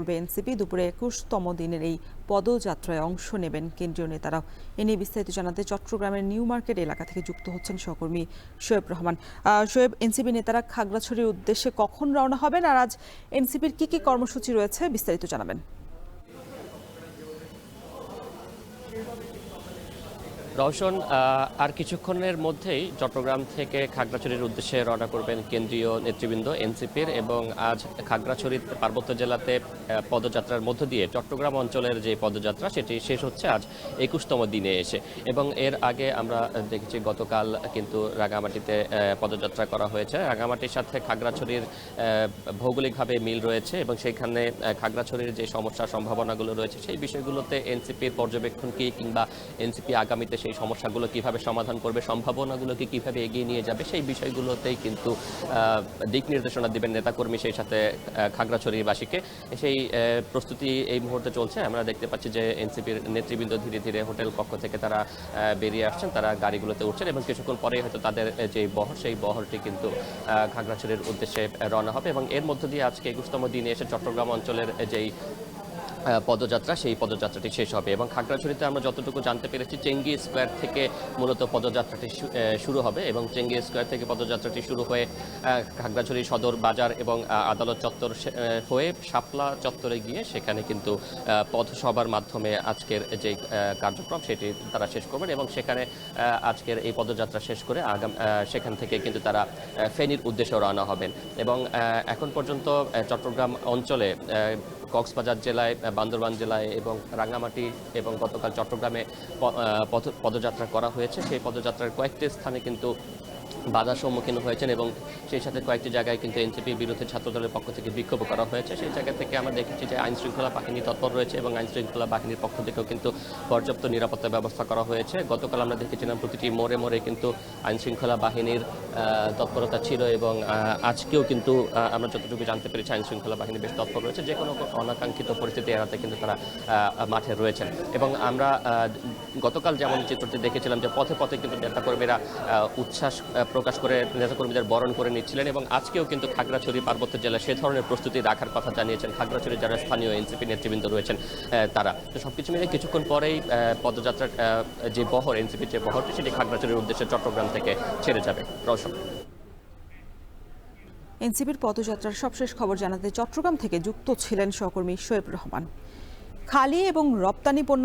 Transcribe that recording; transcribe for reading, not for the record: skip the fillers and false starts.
করবে এনসিপি। দুপুরে ২১তম দিনের এই পদযাত্রায় অংশ নেবেন কেন্দ্রীয় নেতারাও। এ নিয়ে বিস্তারিত জানাতে চট্টগ্রামের নিউ মার্কেট এলাকা থেকে যুক্ত হচ্ছেন সহকর্মী শোয়েব রহমান। শোয়েব, এনসিপি নেতারা খাগড়াছড়ির উদ্দেশ্যে কখন রওনা হবেন, আর আজ এনসিপির কি কর্মসূচি রয়েছে বিস্তারিত জানাবেন। রওশন, আর কিছুক্ষণের মধ্যেই চট্টগ্রাম থেকে খাগড়াছড়ির উদ্দেশ্যে রওনা করবেন কেন্দ্রীয় নেতৃবৃন্দ এনসিপির। এবং আজ খাগড়াছড়ি পার্বত্য জেলাতে পদযাত্রার মধ্য দিয়ে চট্টগ্রাম অঞ্চলের যে পদযাত্রা সেটি শেষ হচ্ছে আজ ২১তম দিনে এসে। এবং এর আগে আমরা দেখেছি গতকাল কিন্তু রাঙামাটিতে পদযাত্রা করা হয়েছে। রাঙামাটির সাথে খাগড়াছড়ির ভৌগোলিকভাবে মিল রয়েছে এবং সেইখানে খাগড়াছড়ির যে সমস্যা সম্ভাবনাগুলো রয়েছে সেই বিষয়গুলোতে এনসিপির পর্যবেক্ষণ কি, কিংবা এনসিপি আগামীতে সেই সমস্যাগুলো কিভাবে সমাধান করবে, সম্ভাবনাগুলোকে কিভাবে এগিয়ে নিয়ে যাবে, সেই বিষয়গুলোতেই কিন্তু দিক নির্দেশনা দিবেন নেতাকর্মী, সেই সাথে খাগড়াছড়িবাসীকে। সেই প্রস্তুতি এই মুহূর্তে চলছে। আমরা দেখতে পাচ্ছি যে এনসিপির নেতৃবৃন্দ ধীরে ধীরে হোটেল কক্ষ থেকে তারা বেরিয়ে আসছেন, তারা গাড়িগুলোতে উঠছেন এবং কিছুক্ষণ পরেই হয়তো তাদের যে বহর, সেই বহরটি কিন্তু খাগড়াছড়ির উদ্দেশ্যে রওনা হবে। এবং এর মধ্য দিয়ে আজকে ২১তম দিনে এসে চট্টগ্রাম অঞ্চলের যেই পদযাত্রা, সেই পদযাত্রাটি শেষ হবে। এবং খাগড়াছড়িতে আমরা যতটুকু জানতে পেরেছি চেঙ্গি স্কোয়ার থেকে মূলত পদযাত্রাটি শুরু হবে এবং চেঙ্গি স্কোয়ার থেকে পদযাত্রাটি শুরু হয়ে খাগড়াছড়ি সদর বাজার এবং আদালত চত্বর হয়ে শাপলা চত্বরে গিয়ে সেখানে কিন্তু পথসভার মাধ্যমে আজকের যে কার্যক্রম সেটি তারা শেষ করবেন। এবং সেখানে আজকের এই পদযাত্রা শেষ করে সেখান থেকে কিন্তু তারা ফেনীর উদ্দেশ্যে রওনা হবেন। এবং এখন পর্যন্ত চট্টগ্রাম অঞ্চলে কক্সবাজার জেলায়, বান্দরবান জেলায় এবং রাঙামাটি এবং গতকাল চট্টগ্রামে পদযাত্রা করা হয়েছে। সেই পদযাত্রার কয়েকটি স্থানে কিন্তু বাধার সম্মুখীন হয়েছেন এবং সেই সাথে কয়েকটি জায়গায় কিন্তু এনসিপির বিরুদ্ধে ছাত্রদলের পক্ষ থেকে বিক্ষোভ করা হয়েছে। সেই জায়গা থেকে আমরা দেখেছি যে আইন শৃঙ্খলা বাহিনী তৎপর রয়েছে এবং আইন শৃঙ্খলা বাহিনীর পক্ষ থেকেও কিন্তু পর্যাপ্ত নিরাপত্তা ব্যবস্থা করা হয়েছে। গতকাল আমরা দেখেছিলাম প্রতিটি মোড়ে মোড়ে কিন্তু আইন শৃঙ্খলা বাহিনীর তৎপরতা ছিল এবং আজকেও কিন্তু আমরা যতটুকু জানতে পেরেছি আইন শৃঙ্খলা বাহিনী বেশ তৎপর রয়েছে। যে কোনো অনাকাঙ্ক্ষিত পরিস্থিতি এড়াতে কিন্তু তারা মাঠে রয়েছেন। এবং আমরা গতকাল যেমন চিত্রটি দেখেছিলাম যে পথে পথে কিন্তু নেতাকর্মীরা উচ্ছ্বাস প্রকাশ করে নেতাকর্মীদের বরণ করে নিচ্ছিলেন। এবং আজকেও কিন্তু খাগড়াছড়ি পার্বত্য জেলায় সে ধরনের প্রস্তুতি রাখার কথা জানিয়েছেন খাগড়াছড়ি যারা স্থানীয় এনসিপি নেতৃবৃন্দ রয়েছেন তারা। তো সবকিছু মিলে কিছুক্ষণ পরেই পদযাত্রার যে বহর, এনসিপির যে বহরটি, সেটি খাগড়াছড়ির উদ্দেশ্যে চট্টগ্রাম থেকে ছেড়ে যাবে। রওশন। এনসিপির পদযাত্রার সবশেষ খবর জানাতে চট্টগ্রাম থেকে যুক্ত ছিলেন সহকর্মী শোয়েব রহমান। খালি এবং রপ্তানি পণ্য